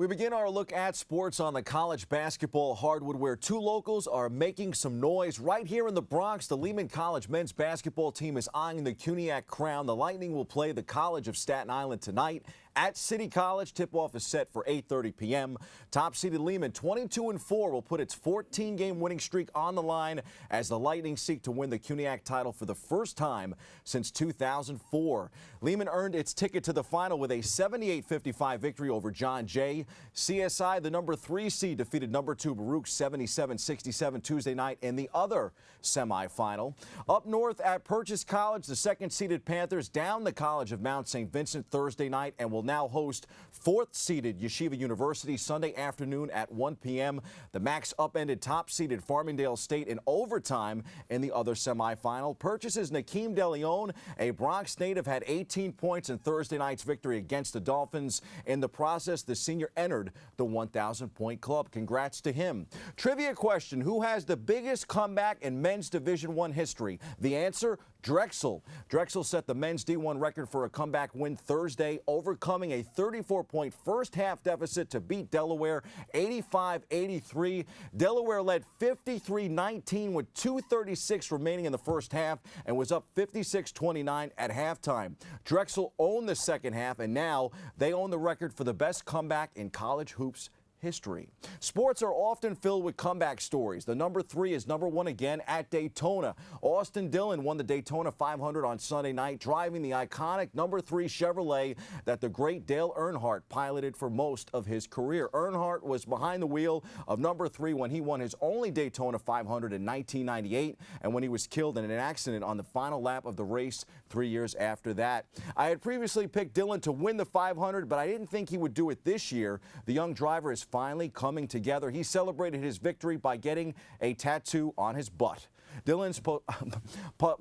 We begin our look at sports on the college basketball hardwood, where two locals are making some noise. Right here in the Bronx, the Lehman College men's basketball team is eyeing the CUNYAC crown. The Lightning will play the College of Staten Island tonight at City College. Tip-off is set for 8:30 p.m. Top-seeded Lehman, 22-4, will put its 14-game winning streak on the line as the Lightning seek to win the CUNYAC title for the first time since 2004. Lehman earned its ticket to the final with a 78-55 victory over John Jay. CSI, the number 3 seed, defeated number 2 Baruch 77-67 Tuesday night in the other semifinal. Up north at Purchase College, the second-seeded Panthers down the College of Mount St. Vincent Thursday night and will now host 4th-seeded Yeshiva University Sunday afternoon at 1 p.m. The Macs upended top-seeded Farmingdale State in overtime in the other semifinal. Purchase's Nakeem DeLeon, a Bronx native, had 18 points in Thursday night's victory against the Dolphins. In the process, the senior entered the 1,000-point club. Congrats to him. Trivia question: who has the biggest comeback in men's Division I history? The answer: Drexel. Drexel set the men's D1 record for a comeback win Thursday, overcoming a 34-point first-half deficit to beat Delaware 85-83. Delaware led 53-19 with 2:36 remaining in the first half and was up 56-29 at halftime. Drexel owned the second half, and now they own the record for the best comeback in college hoops history. Sports are often filled with comeback stories. The number 3 is number 1 again at Daytona. Austin Dillon won the Daytona 500 on Sunday night, driving the iconic number 3 Chevrolet that the great Dale Earnhardt piloted for most of his career. Earnhardt was behind the wheel of number 3 when he won his only Daytona 500 in 1998 and when he was killed in an accident on the final lap of the race 3 years after that. I had previously picked Dillon to win the 500, but I didn't think he would do it this year. The young driver is finally coming together. He celebrated his victory by getting a tattoo on his butt. Dillon's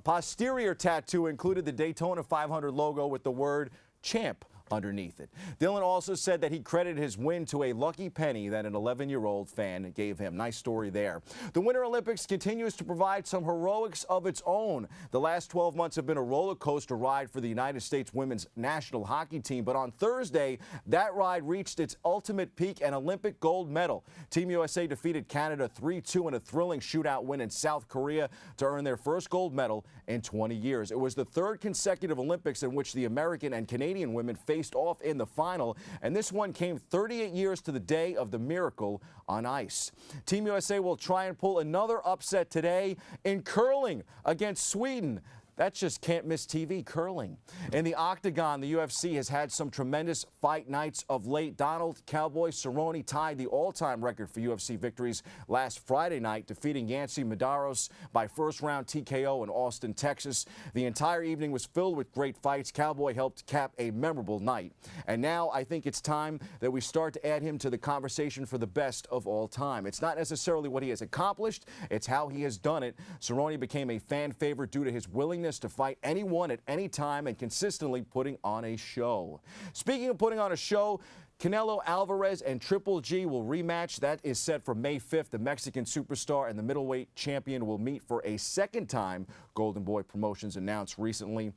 posterior tattoo included the Daytona 500 logo with the word champ underneath it. Dillon also said that he credited his win to a lucky penny that an 11-year-old fan gave him. Nice story there. The Winter Olympics continues to provide some heroics of its own. The last 12 months have been a roller coaster ride for the United States women's national hockey team, but on Thursday, that ride reached its ultimate peak, an Olympic gold medal. Team USA defeated Canada 3-2 in a thrilling shootout win in South Korea to earn their first gold medal in 20 years. It was the 3rd consecutive Olympics in which the American and Canadian women faced off in the final, and this one came 38 years to the day of the miracle on ice. Team USA will try and pull another upset today in curling against Sweden. That's just can't miss TV curling. In the octagon, the UFC has had some tremendous fight nights of late. Donald "Cowboy" Cerrone tied the all-time record for UFC victories last Friday night, defeating Yancy Medeiros by first-round TKO in Austin, Texas. The entire evening was filled with great fights. Cowboy helped cap a memorable night. And now I think it's time that we start to add him to the conversation for the best of all time. It's not necessarily what he has accomplished, it's how he has done it. Cerrone became a fan favorite due to his willingness to fight anyone at any time and consistently putting on a show. Speaking of putting on a show, Canelo, Alvarez, and Triple G will rematch. That is set for May 5th. The Mexican superstar and the middleweight champion will meet for a second time, Golden Boy Promotions announced recently.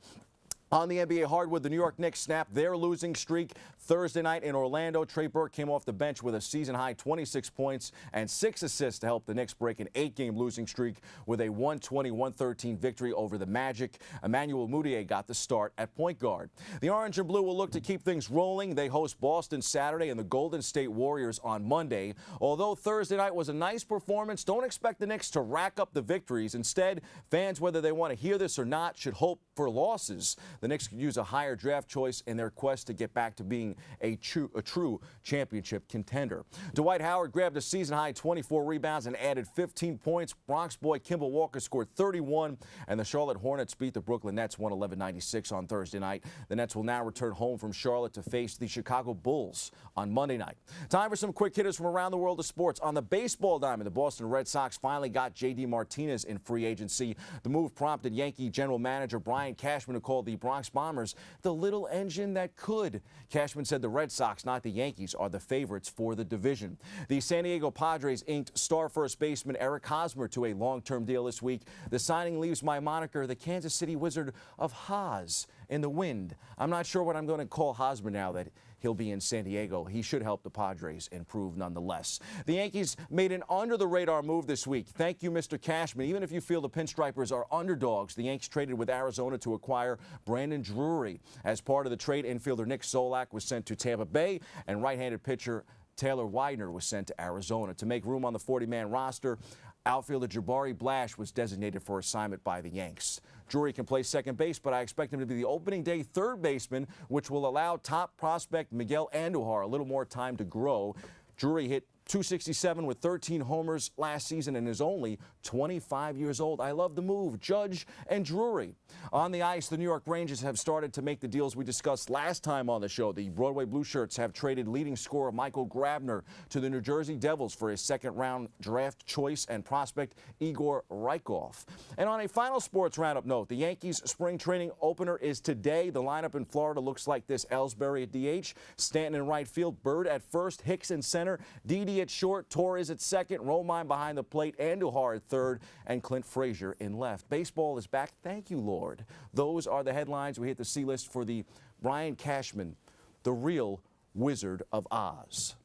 On the NBA hardwood, the New York Knicks snapped their losing streak Thursday night in Orlando. Trey Burke came off the bench with a season-high 26 points and 6 assists to help the Knicks break an 8-game losing streak with a 120-113 victory over the Magic. Emmanuel Mudiay got the start at point guard. The Orange and Blue will look to keep things rolling. They host Boston Saturday and the Golden State Warriors on Monday. Although Thursday night was a nice performance, don't expect the Knicks to rack up the victories. Instead, fans, whether they want to hear this or not, should hope for losses. The Knicks could use a higher draft choice in their quest to get back to being a true championship contender. Dwight Howard grabbed a season-high 24 rebounds and added 15 points. Bronx boy Kimball Walker scored 31, and the Charlotte Hornets beat the Brooklyn Nets 111-96 on Thursday night. The Nets will now return home from Charlotte to face the Chicago Bulls on Monday night. Time for some quick hitters from around the world of sports. On the baseball diamond, the Boston Red Sox finally got J.D. Martinez in free agency. The move prompted Yankee general manager Brian Cashman to call the Bronx Bombers the little engine that could. Cashman said the Red Sox, not the Yankees, are the favorites for the division. The San Diego Padres inked star first baseman Eric Hosmer to a long-term deal this week. The signing leaves my moniker the Kansas City Wizard of Haas in the wind. I'm not sure what I'm going to call Hosmer now that he'll be in San Diego. He should help the Padres improve nonetheless. The Yankees made an under-the-radar move this week. Thank you, Mr. Cashman. Even if you feel the Pinstripers are underdogs, the Yanks traded with Arizona to acquire Brandon Drury. As part of the trade, infielder Nick Solak was sent to Tampa Bay, and right-handed pitcher Taylor Widener was sent to Arizona. To make room on the 40-man roster, outfielder Jabari Blash was designated for assignment by the Yanks. Drury can play second base, but I expect him to be the opening day third baseman, which will allow top prospect Miguel Andujar a little more time to grow. Drury hit .267 with 13 homers last season and is only 25 years old. I love the move. Judge and Drury. On the ice, the New York Rangers have started to make the deals we discussed last time on the show. The Broadway Blue Shirts have traded leading scorer Michael Grabner to the New Jersey Devils for his second-round draft choice and prospect Igor Rykov. And on a final sports roundup note, the Yankees spring training opener is today. The lineup in Florida looks like this: Ellsbury at DH, Stanton in right field, Bird at first, Hicks in center, Didi at short, Torres at second, Romine behind the plate, Andujar at third, and Clint Frazier in left. Baseball is back. Thank you, Lord. Those are the headlines. We hit the C list for the Brian Cashman, the real Wizard of Oz.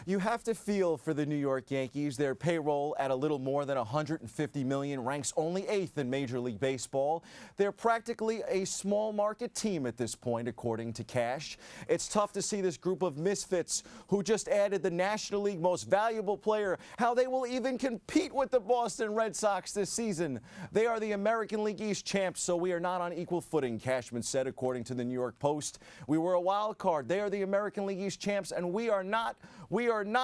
You have to feel for the New York Yankees. Their payroll at a little more than $150 million ranks only 8th in Major League Baseball. They're practically a small market team at this point, according to Cash. It's tough to see this group of misfits who just added the National League most valuable player, how they will even compete with the Boston Red Sox this season. They are the American League East champs, so we are not on equal footing, Cashman said, according to the New York Post. We were a wild card. They are the American League East champs, and we are not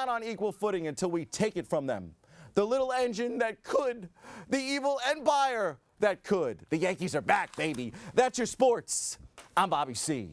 on equal footing until we take it from them. The little engine that could, the evil empire that could. The Yankees are back, baby. That's your sports. I'm Bobby C.